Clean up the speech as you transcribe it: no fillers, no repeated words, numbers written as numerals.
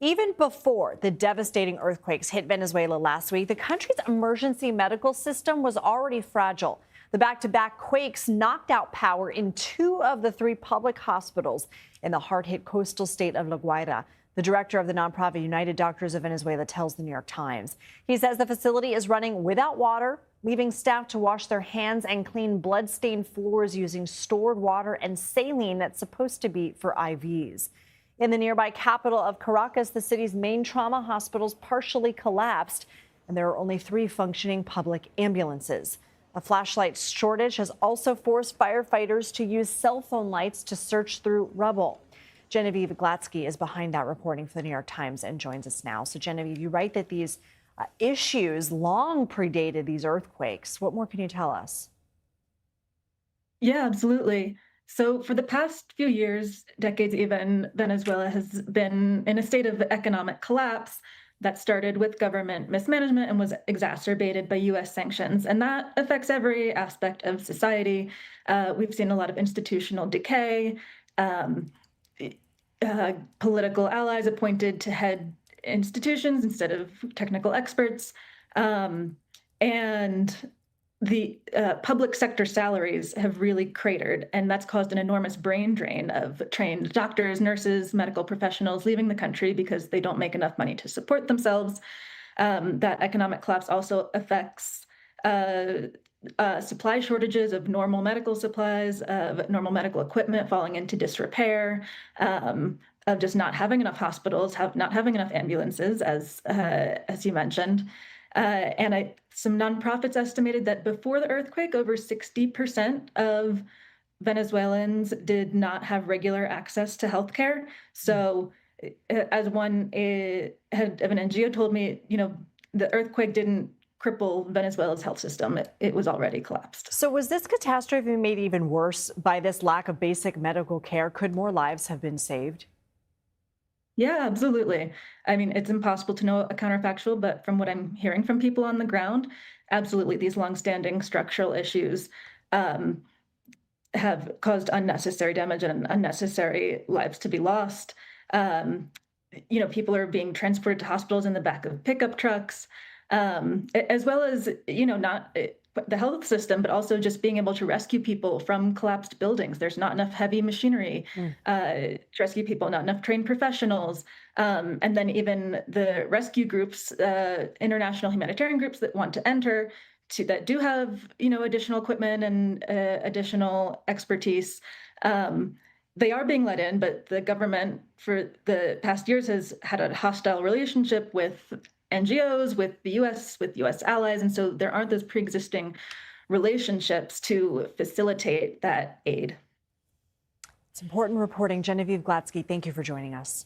Even before the devastating earthquakes hit Venezuela last week, the country's emergency medical system was already fragile. The back-to-back quakes knocked out power in two of the three public hospitals in the hard-hit coastal state of La Guaira. The director of the nonprofit United Doctors of Venezuela tells the New York Times. He says the facility is running without water, leaving staff to wash their hands and clean blood-stained floors using stored water and saline that's supposed to be for IVs. In the nearby capital of Caracas, the city's main trauma hospitals partially collapsed, and there are only 3 functioning public ambulances. A flashlight shortage has also forced firefighters to use cell phone lights to search through rubble. Genevieve Glatsky is behind that reporting for the New York Times and joins us now. So, Genevieve, you write that these issues long predated these earthquakes. What more can you tell us? Yeah, absolutely. So for the past few years, decades even, Venezuela has been in a state of economic collapse that started with government mismanagement and was exacerbated by U.S. sanctions. And that affects every aspect of society. We've seen a lot of institutional decay, um, political allies appointed to head institutions instead of technical experts. And the public sector salaries have really cratered, and that's caused an enormous brain drain of trained doctors, nurses, medical professionals leaving the country because they don't make enough money to support themselves. That economic collapse also affects supply shortages of normal medical supplies, of normal medical equipment falling into disrepair, of just not having enough hospitals, not having enough ambulances, as you mentioned. Some nonprofits estimated that before the earthquake, over 60% of Venezuelans did not have regular access to healthcare. So, as one head of an NGO told me, the earthquake didn't cripple Venezuela's health system. It was already collapsed. So was this catastrophe made even worse by this lack of basic medical care? Could more lives have been saved? Yeah, absolutely. I mean, it's impossible to know a counterfactual, but from what I'm hearing from people on the ground, absolutely, these longstanding structural issues um, have caused unnecessary damage and unnecessary lives to be lost. Um, People are being transported to hospitals in the back of pickup trucks, as well as, not the health system, but also just being able to rescue people from collapsed buildings. There's not enough heavy machinery to rescue people, not enough trained professionals. And then even the rescue groups, international humanitarian groups that want to enter, that do have, additional equipment and additional expertise. They are being let in, but the government for the past years has had a hostile relationship with NGOs, with the US, with US allies. And so there aren't those pre-existing relationships to facilitate that aid. It's important reporting. Genevieve Glatsky, thank you for joining us.